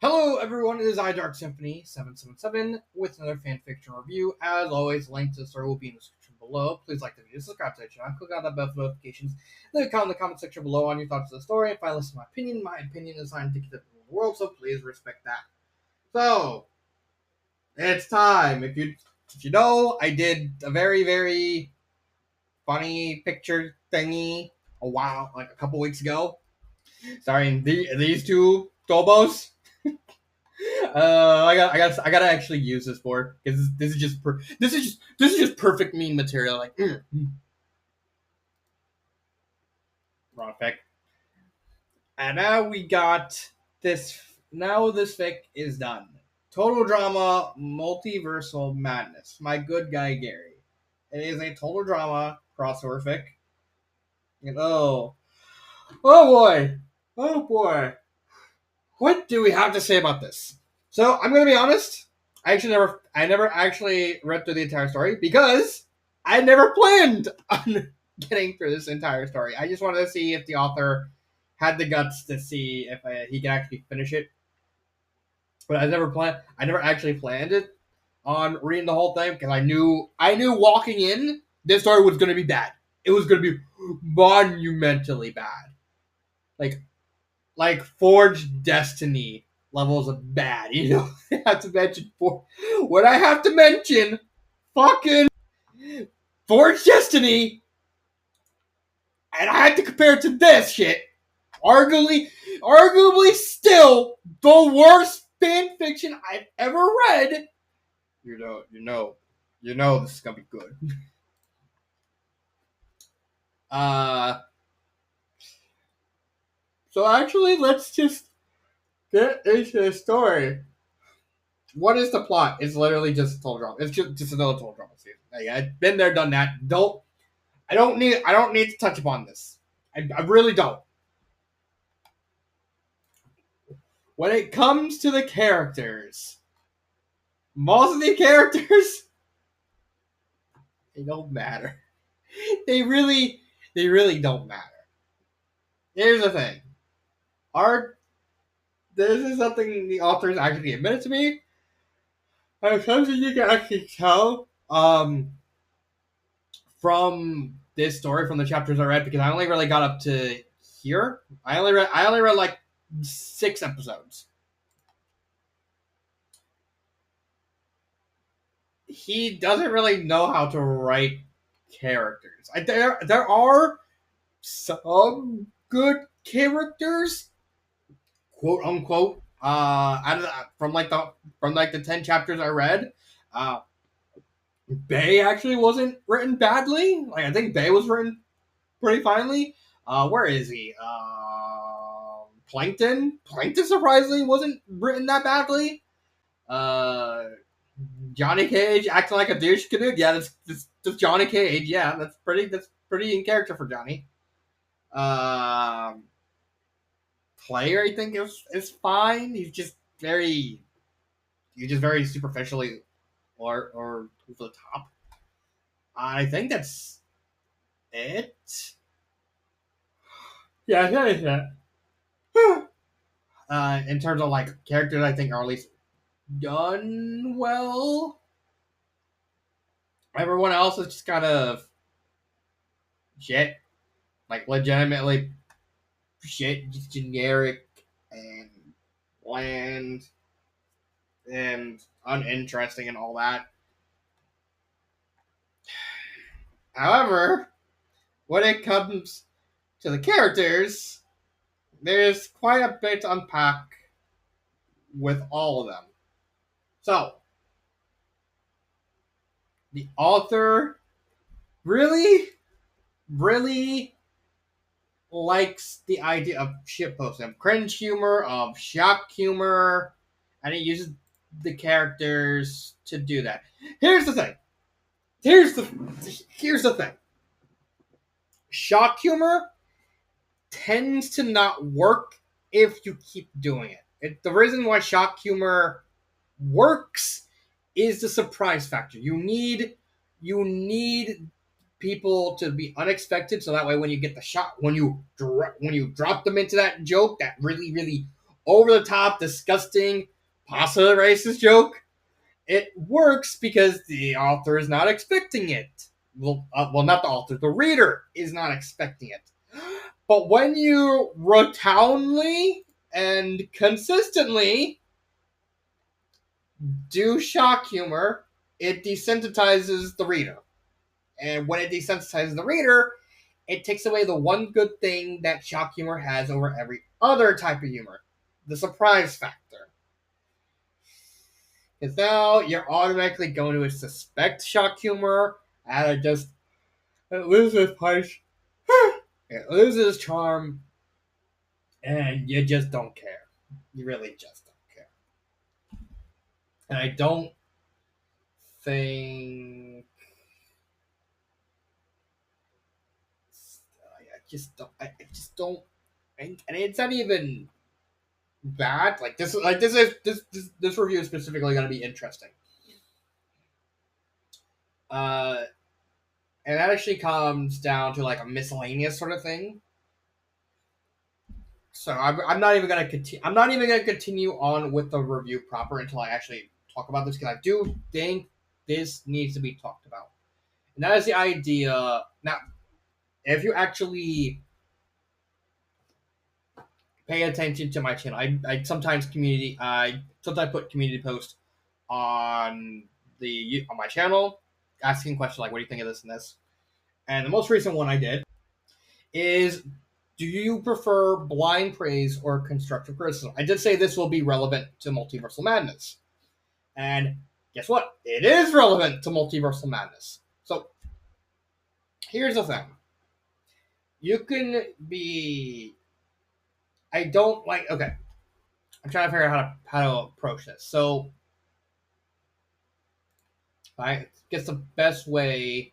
Hello, everyone. It is Dark Symphony 777 with another fanfiction review. As always, link to the story will be in the description below. Please like the video, subscribe to the channel, click on that bell for notifications. Leave a comment in the comment section below on your thoughts of the story. If I listen to my opinion is scientific in the world, so please respect that. So, it's time. If you know, I did a very funny picture thingy a couple weeks ago, starring these two Dobos. I gotta actually use this more because this is just perfect meme material. Wrong fic. And now we got this. Now this fic is done. Total drama, multiversal madness. My good guy Gary. It is a total drama crossover fic. And oh boy, what do we have to say about this? So I'm gonna be honest. I never actually read through the entire story because I never planned on getting through this entire story. I just wanted to see if the author had the guts to see if he could actually finish it. But I never actually planned it on reading the whole thing because I knew walking in this story was gonna be bad. It was gonna be monumentally bad, like Forged Destiny levels of bad. I have to mention when I have to mention fucking Forged Destiny, and I had to compare it to this shit. Arguably still the worst fan fiction I've ever read. You know this is gonna be good. So actually, let's just get into the story. What is the plot? It's literally just a total drama. It's just another total drama scene. I've been there, done that. I don't need to touch upon this. I really don't. When it comes to the characters, most of the characters, they don't matter. They really don't matter. Here's the thing. This is something the authors actually admitted to me. And something you can actually tell from this story, from the chapters I read, because I only really got up to here. I only read like 6 episodes. He doesn't really know how to write characters. There are some good characters, quote unquote. From the 10 chapters I read, Bay actually wasn't written badly. Like I think Bay was written pretty finely. Where is he? Plankton. Plankton surprisingly wasn't written that badly. Johnny Cage acting like a douche canoe. Yeah, that's Johnny Cage. Yeah, that's pretty in character for Johnny. Player, I think is fine. He's just very superficially or over the top. I think that's it. Yeah. In terms of like characters, I think are at least done well. Everyone else is just kind of shit, like legitimately shit, just generic and bland and uninteresting and all that. However, when it comes to the characters, there's quite a bit to unpack with all of them. So, the author really likes the idea of shitposting, of cringe humor, of shock humor, and he uses the characters to do that. Here's the thing. Here's the thing. Shock humor tends to not work if you keep doing it. The reason why shock humor works is the surprise factor. You need people to be unexpected, so that way when you get the shot, when you drop them into that joke that really over the top, disgusting, possibly racist joke. It works because the author is not expecting it. Well, not the author, the reader is not expecting it. But when you routinely and consistently do shock humor, it desensitizes the reader. And when it desensitizes the reader, it takes away the one good thing that shock humor has over every other type of humor, the surprise factor. Because now you're automatically going to suspect shock humor, and it loses punch, it loses charm, and you just don't care. You really just don't care. And I don't think I just don't, and it's not even bad. Like this review is specifically going to be interesting. And that actually comes down to like a miscellaneous sort of thing. So I'm not even gonna continue. I'm not even gonna continue on with the review proper until I actually talk about this, because I do think this needs to be talked about. And that is the idea. Now, if you actually pay attention to my channel, I sometimes put community posts on my channel, asking questions like, "What do you think of this and this?" And the most recent one I did is, do you prefer blind praise or constructive criticism? I did say this will be relevant to Multiversal Madness. And guess what? It is relevant to Multiversal Madness. So, here's the thing. You can be... I don't like... Okay. I'm trying to figure out how to approach this. So, I guess the best way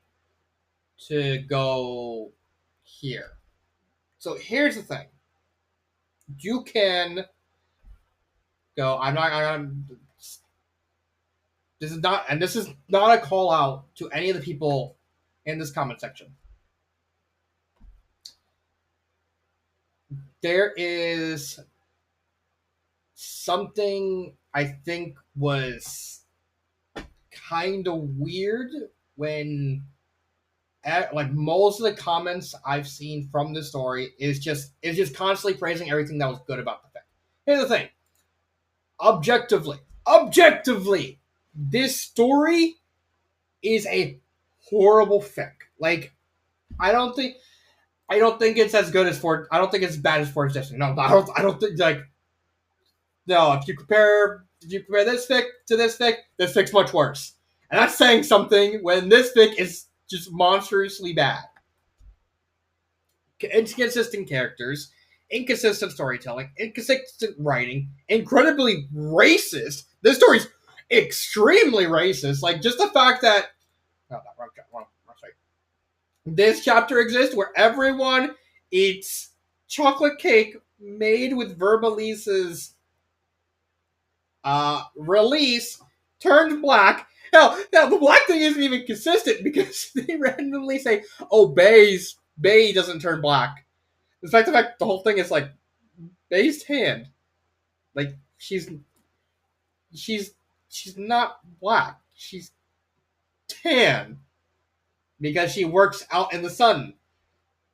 to go here. So, here's the thing. You can go... This is not a call out to any of the people in this comment section. There is something I think was kind of weird when, like, most of the comments I've seen from this story is just constantly praising everything that was good about the fic. Here's the thing. Objectively, this story is a horrible fic. Like, I don't think it's as good as Ford. I don't think it's as bad as Ford's Destiny. No, I don't think, like, no. If you compare this fic to this fic's much worse. And that's saying something when this fic is just monstrously bad. Inconsistent characters, inconsistent storytelling, inconsistent writing, incredibly racist. This story's extremely racist. Like, just the fact that... No, wrong site. This chapter exists where everyone eats chocolate cake made with Verbalise's release turns black. Hell, the black thing isn't even consistent because they randomly say, "Oh, Bay doesn't turn black." In fact, the whole thing is like Bay's tan. Like, she's not black. She's tan because she works out in the sun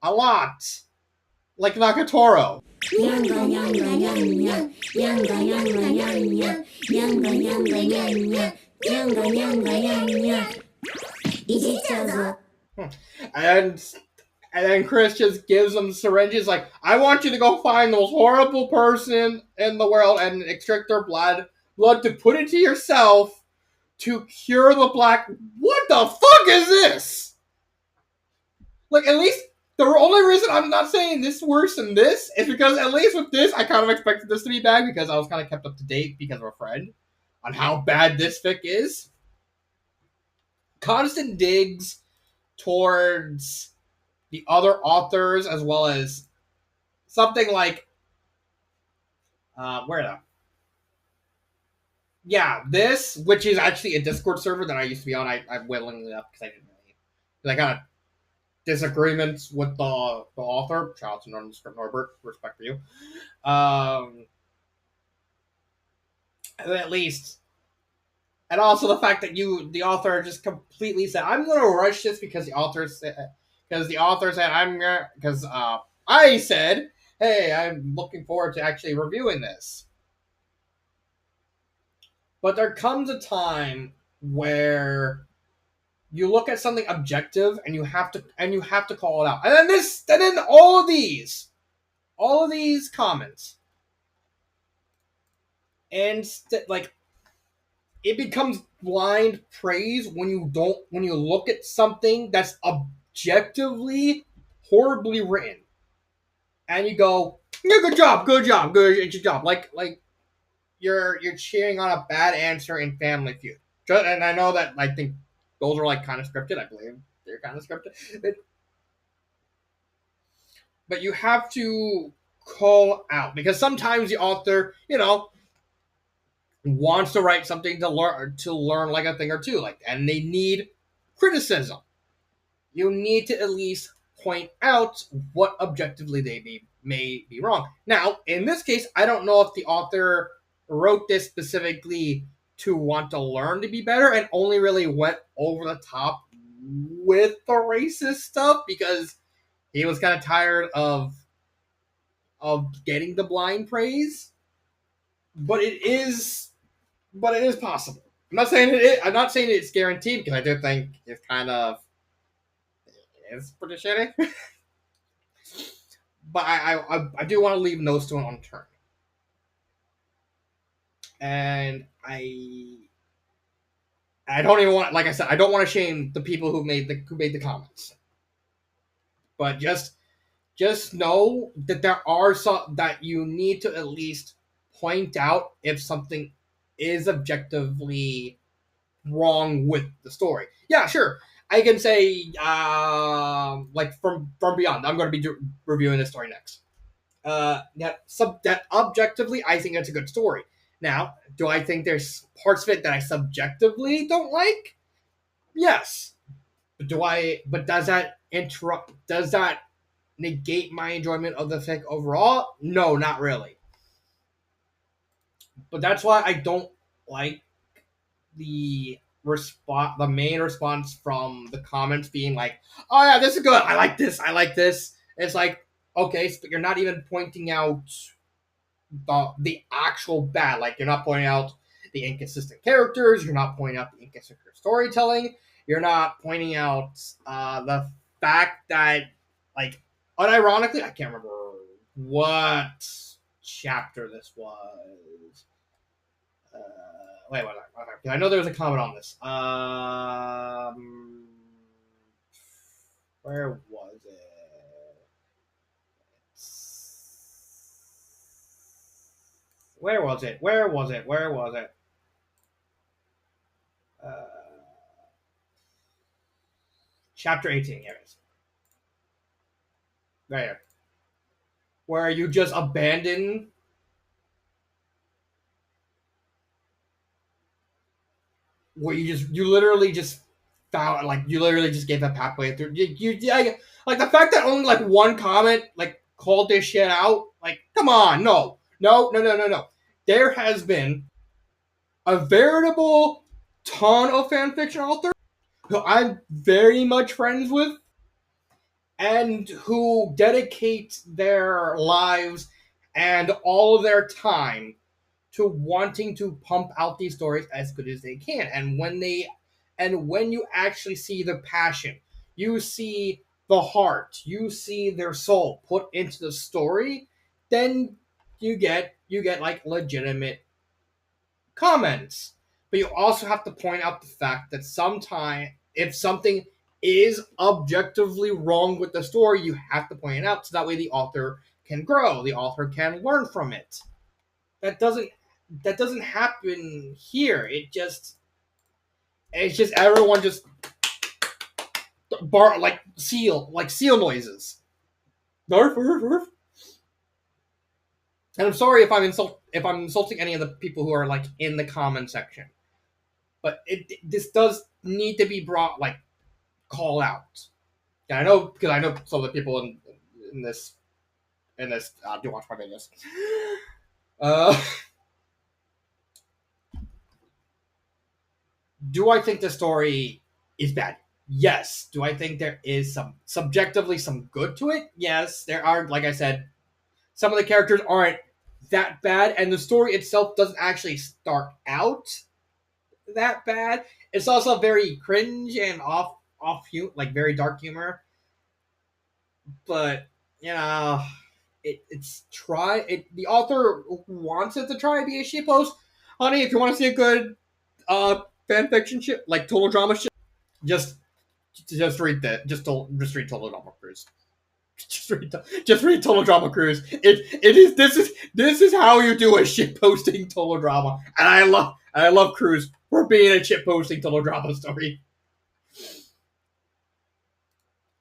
a lot, like Nakatoro. And then Chris just gives them syringes like, I want you to go find the most horrible person in the world and extract their blood to put into yourself to cure the black. What the fuck is this? Like, at least the only reason I'm not saying this worse than this is because at least with this, I kind of expected this to be bad because I was kind of kept up to date because of a friend on how bad this fic is. Constant digs towards the other authors, as well as something like this, which is actually a Discord server that I used to be on. I willingly left because I didn't really, because I kind of disagreements with the author. Shout out to Norbert, respect for you. at least. And also the fact that the author, just completely said, "I'm going to rush this because the author said I'm gonna because I said, hey, I'm looking forward to actually reviewing this." But there comes a time where you look at something objective and you have to call it out. And then all of these comments, and like it becomes blind praise when you look at something that's objectively horribly written and you go, yeah, good job, like you're cheering on a bad answer in Family Feud. And I know that I think those are like kind of scripted. I believe they're kind of scripted, but you have to call out because sometimes the author, wants to write something to learn like a thing or two, like, and they need criticism. You need to at least point out what objectively may be wrong. Now, in this case, I don't know if the author wrote this specifically to want to learn to be better and only really went over the top with the racist stuff because he was kind of tired of getting the blind praise. But it is possible. I'm not saying it's guaranteed because I do think it's kind of is pretty shitty. But I do want to leave no stone unturned. And I don't even want, like I said, I don't want to shame the people who made the comments. But just know that there are some that you need to at least point out if something is objectively wrong with the story. Yeah, sure. I can say, like from Beyond. I'm going to be reviewing this story next. That objectively, I think it's a good story. Now, do I think there's parts of it that I subjectively don't like? Yes. But does that interrupt? Does that negate my enjoyment of the fic overall? No, not really. But that's why I don't like the main response from the comments being like, "Oh yeah, this is good. I like this. I like this." It's like, okay, but you're not even pointing out the actual bad. Like, you're not pointing out the inconsistent characters. You're not pointing out the inconsistent storytelling. You're not pointing out the fact that, like, unironically, I can't remember what chapter this was. Wait. I know there was a comment on this. Where was it? Where was it? Uh, Chapter 18. Here it is. Right here. Where you just abandon. Where you literally just found, like, you literally just gave that pathway through. Yeah, like the fact that only like one comment like called this shit out. Like, come on, no. There has been a veritable ton of fanfiction authors who I'm very much friends with and who dedicate their lives and all of their time to wanting to pump out these stories as good as they can. And when you actually see the passion, you see the heart, you see their soul put into the story, then you get like legitimate comments. But you also have to point out the fact that sometimes if something is objectively wrong with the story, you have to point it out so that way the author can grow, the author can learn from it. That doesn't happen here. It's just everyone just like seal noises. Arf, arf, arf. And I'm sorry if I'm insulting any of the people who are like in the comment section, but this does need to be brought like call out. And I know because I know some of the people in this do watch my videos. Uh, Do I think the story is bad? Yes. Do I think there is some subjectively some good to it? Yes. There are, like I said, some of the characters aren't that bad, and the story itself doesn't actually start out that bad. It's also very cringe and like very dark humor. But you know, it's try it. The author wants it to try to be a shitpost. Honey, if you want to see a good fan fiction shit like total drama shit, just just read that. Just read Total Drama Cruise. Just read Total Drama Cruise. It is this is how you do a shit posting total drama, and I love Cruise for being a shit posting total drama story.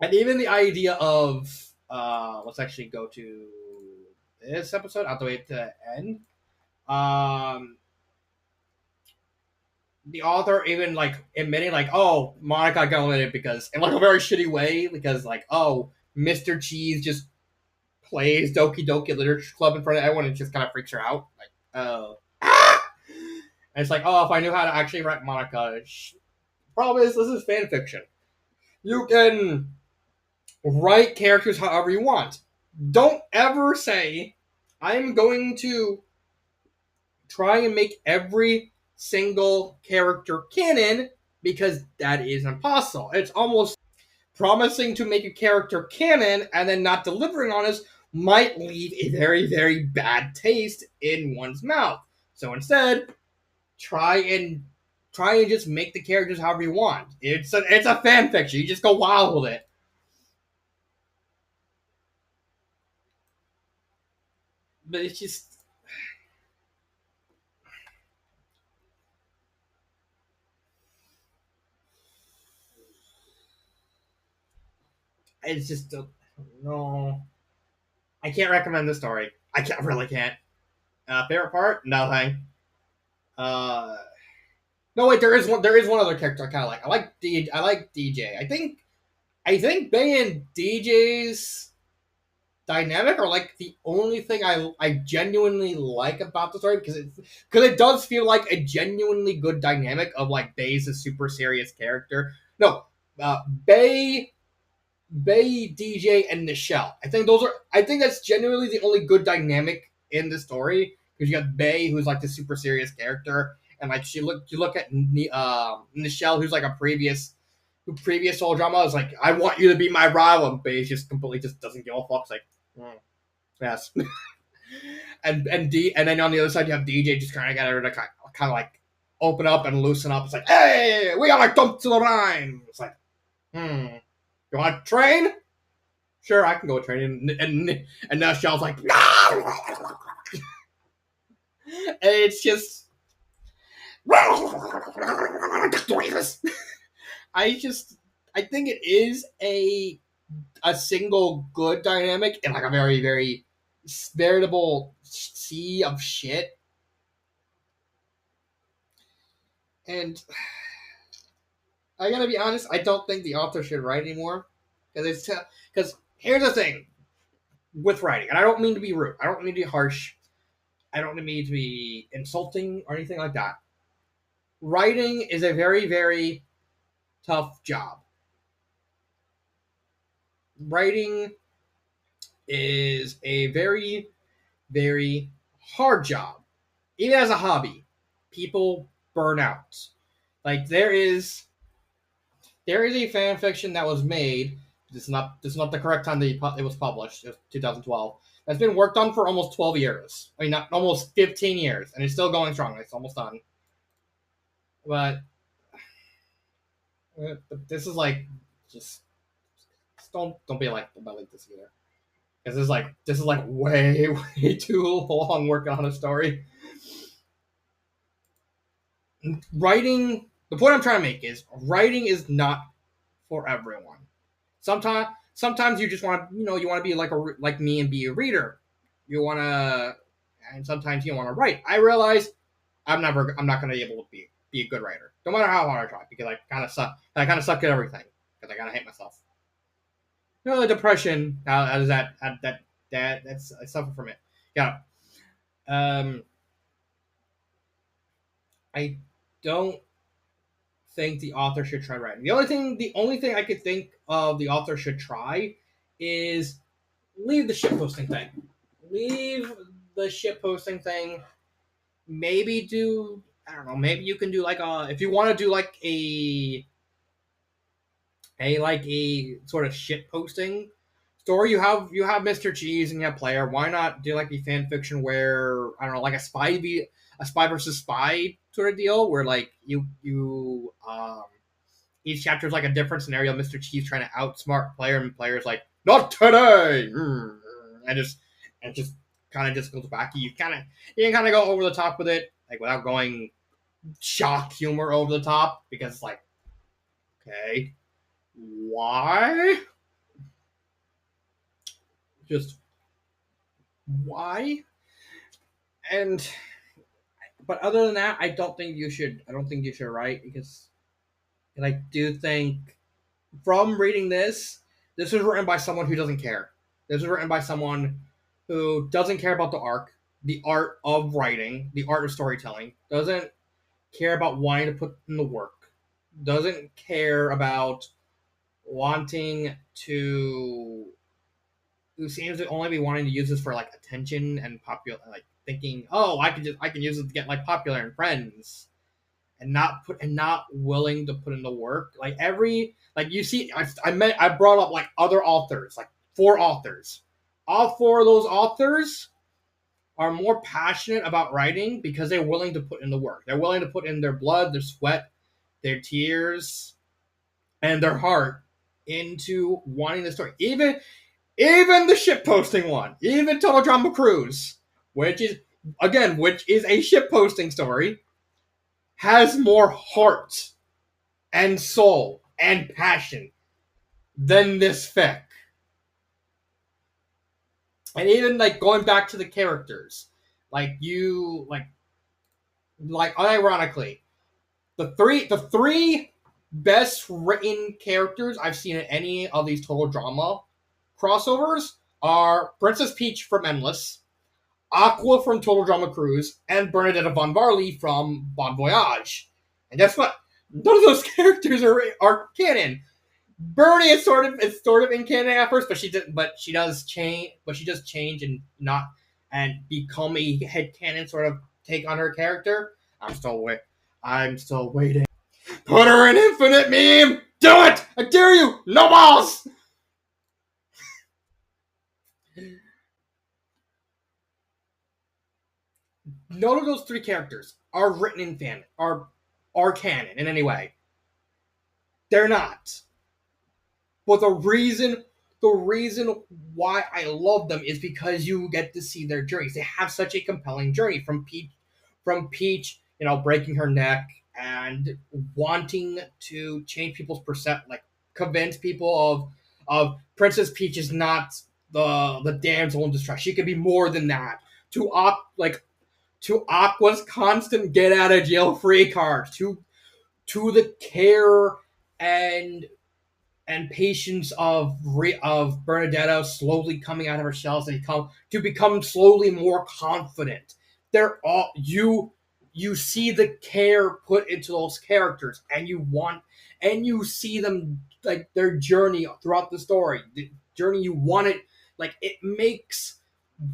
And even the idea of let's actually go to this episode. I'll wait to the end. Um, the author even like admitting like, oh, Monica got eliminated because in like a very shitty way because like, oh, Mr. Cheese just plays Doki Doki Literature Club in front of everyone and just kind of freaks her out. Like, oh. And it's like, oh, if I knew how to actually write Monica. Problem is, this is fan fiction. You can write characters however you want. Don't ever say, I'm going to try and make every single character canon because that is impossible. It's almost promising to make a character canon and then not delivering on it might leave a very, very bad taste in one's mouth. So instead, try and just make the characters however you want. It's a fan fiction. You just go wild with it. But it's just no. I can't recommend the story. Really can't. Favorite part? Nothing. Uh, no wait, there is one other character I kind of like. I like DJ. I think Bay and DJ's dynamic are like the only thing I genuinely like about the story because it does feel like a genuinely good dynamic of like Bay's a super serious character. No, Bay, DJ, and Nichelle. I think that's genuinely the only good dynamic in the story because you got Bay who's like the super serious character, and like you look at Nichelle who's like a previous whole drama is like I want you to be my rival, and Bay just completely just doesn't give a fuck. It's like mm, yes, and then on the other side you have DJ just kind of got to kind of like open up and loosen up. It's like hey, we gotta jump to the line. It's like you want to train? Sure, I can go train. And now Shell's like, and it's just, I just, I think it is a single good dynamic in like a very very veritable sea of shit. And I gotta be honest, I don't think the author should write anymore because here's the thing with writing, and I don't mean to be rude. I don't mean to be harsh. I don't mean to be insulting or anything like that. Writing is a very, very tough job. Writing is a very, very hard job. Even as a hobby, people burn out. Like there is a fan fiction that was made. This is not the correct time that it was published. It was 2012. That's been worked on for almost 12 years. I mean, not almost 15 years, and it's still going strong. It's almost done. But this is like just don't be like about like this either. Because this is like way way too long working on a story. Writing. The point I'm trying to make is writing is not for everyone. Sometimes you just want to you want to be like me and be a reader. You want to, and sometimes you want to write. I realize I'm not going to be able to be a good writer, no matter how hard I try, because I kind of suck. I kind of suck at everything because I kind of hate myself. The depression. How does that's I suffer from it. Yeah. Um, I don't think the author should try writing. The only thing I could think of the author should try is leave the ship posting thing. Leave the ship posting thing. Maybe do, I don't know. Maybe you can do like a, if you want to do like a sort of shit posting story. You have Mr. Cheese and you have Player. Why not do like a fan fiction where, I don't know, like a spy versus spy sort of deal where like you each chapter is like a different scenario. Mr. Cheese trying to outsmart Player, and Player's like, not today, and just kind of just goes back. You kind of go over the top with it, like without going shock humor over the top, because it's like, okay, why? Just why? And but other than that, I don't think you should. I don't think you should write, because, and I do think from reading this was written by someone who doesn't care. This was written by someone who doesn't care about the arc, the art of writing, the art of storytelling. Doesn't care about wanting to put in the work. Doesn't care about wanting to, who seems to only be wanting to use this for like attention and popular, like thinking, oh, I can use it to get like popular and friends, and not willing to put in the work. Like you see, I brought up like other authors, like 4 authors. All 4 of those authors are more passionate about writing because they're willing to put in the work. They're willing to put in their blood, their sweat, their tears, and their heart into wanting the story. Even the ship posting one, even Total Drama Cruise, which is a ship posting story, has more heart and soul and passion than this fic. And even like going back to the characters, like unironically, the three best written characters I've seen in any of these Total Drama crossovers are Princess Peach from Endless, Aqua from Total Drama Cruise, and Bernadette von Barley from Bon Voyage. And guess what? None of those characters are canon. Bernie is sort of in canon at first, but she does change and not and become a headcanon sort of take on her character. I'm still waiting. Put her in Infinite Meme! Do it! I dare you! No balls! None of those 3 characters are written in fan are canon in any way. They're not. But the reason why I love them is because you get to see their journeys. They have such a compelling journey from Peach, breaking her neck and wanting to change people's perception, like convince people of Princess Peach is not the damsel in distress. She could be more than that. To Aqua's constant get out of jail free card, to the care and patience of Bernadetta slowly coming out of her shells and become slowly more confident. They're all you see the care put into those characters, and you see them, like their journey throughout the story. The journey you want it, like it makes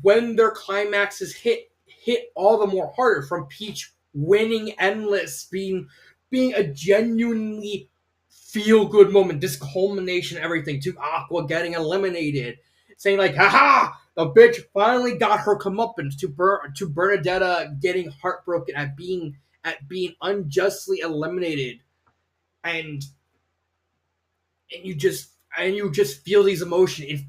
when their climaxes hit all the more harder, from Peach winning Endless being a genuinely feel good moment, this culmination of everything, to Aqua getting eliminated, saying like, haha, the bitch finally got her comeuppance, to Bernadetta getting heartbroken at being unjustly eliminated, and you just feel these emotions.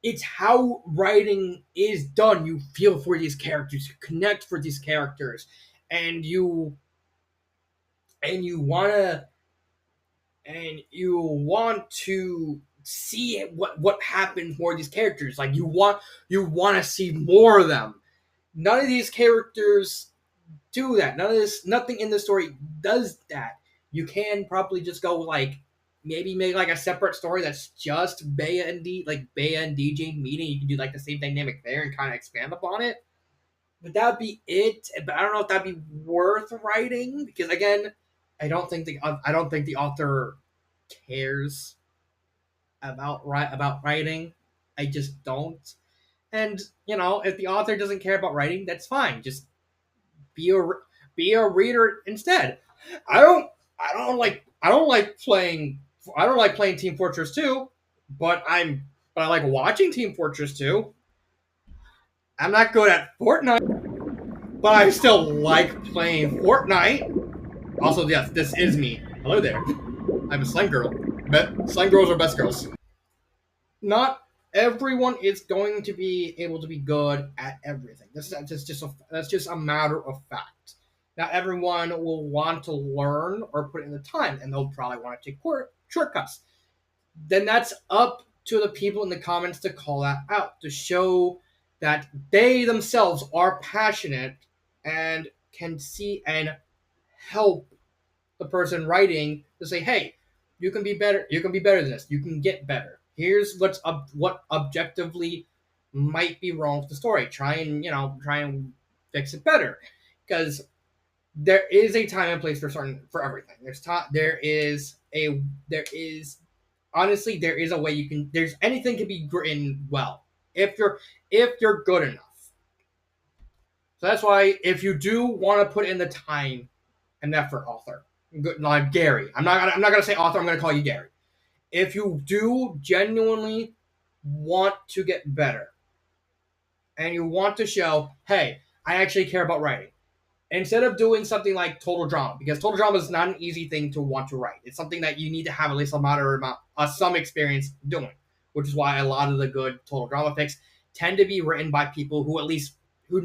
It's how writing is done. You feel for these characters, you connect for these characters, and you wanna and you want to see what happened for these characters. Like you want to see more of them. None of these characters do that. Nothing in the story does that. You can probably just go like maybe make like a separate story that's just Bea and DJ meeting. You can do like the same dynamic there and kind of expand upon it. But that'd be it. But I don't know if that'd be worth writing, because again, I don't think the author cares about writing. I just don't. And you know, if the author doesn't care about writing, that's fine. Just be a be a reader instead. I don't I don't like playing Team Fortress 2, but I like watching Team Fortress 2. I'm not good at Fortnite, but I still like playing Fortnite. Also, yes, this is me. Hello there. I'm a slime girl. But slime girls are best girls. Not everyone is going to be able to be good at everything. That's just a matter of fact. Not everyone will want to learn or put in the time, and they'll probably want to take shortcuts. Then that's up to the people in the comments to call that out, to show that they themselves are passionate and can see and help the person writing to say, "Hey, you can be better. You can be better than this. You can get better. Here's what objectively might be wrong with the story. Try and fix it better." Because there is a time and place for everything. There is honestly there is a way you can. There's anything can be written well if you're good enough. So that's why if you do want to put in the time and effort, author, like Gary, I'm not gonna say author. I'm gonna call you Gary. If you do genuinely want to get better and you want to show, hey, I actually care about writing, instead of doing something like total drama, because total drama is not an easy thing to want to write. It's something that you need to have at least a moderate amount, some experience doing, which is why a lot of the good total drama fics tend to be written by people who at least who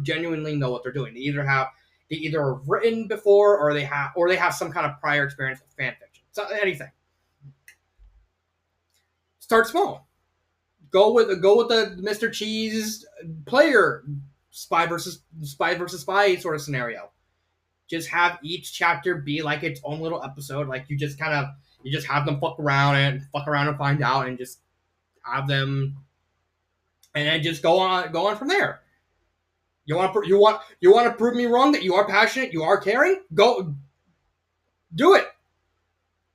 genuinely know what they're doing. They either have written before or they have some kind of prior experience with fan fiction. So anything. Start small. Go with the Mr. Cheese player spy versus spy sort of scenario. Just have each chapter be like its own little episode. Like you just have them fuck around and find out, and just have them, and then just go on from there. You want to prove me wrong that you are passionate, you are caring? Go do it.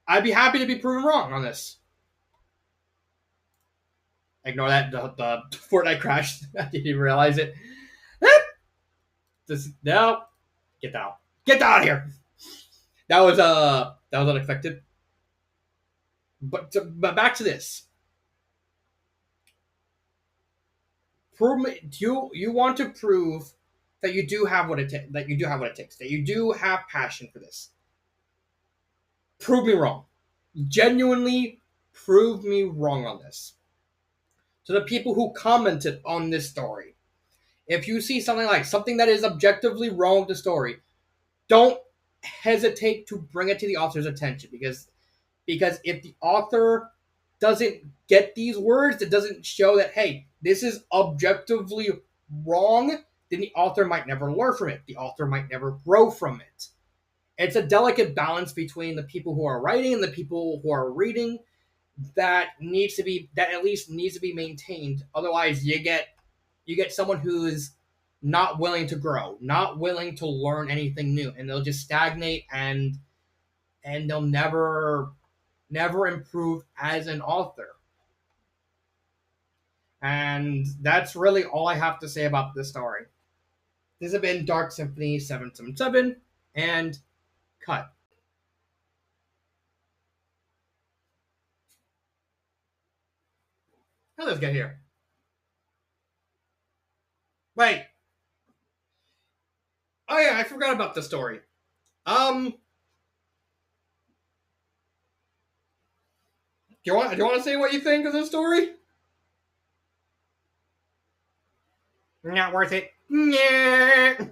I'd be happy to be proven wrong on this. Ignore that the Fortnite crashed. I didn't even realize it. No, get out of here. That was unexpected. But back to this. Prove me. You want to prove that you do have what it takes. That you do have passion for this. Prove me wrong. Genuinely prove me wrong on this. To the people who commented on this story, if you see something that is objectively wrong with the story, don't hesitate to bring it to the author's attention, because if the author doesn't get these words, it doesn't show that, hey, this is objectively wrong, then the author might never learn from it. The author might never grow from it. It's a delicate balance between the people who are writing and the people who are reading that at least needs to be maintained. Otherwise, you get someone who's not willing to grow, not willing to learn anything new, and they'll just stagnate, and they'll never improve as an author. And that's really all I have to say about this story. This has been Dark Symphony 777, and cut. How did this get here? Wait. Oh yeah, I forgot about the story. Do you want to say what you think of the story? Not worth it. Yeah.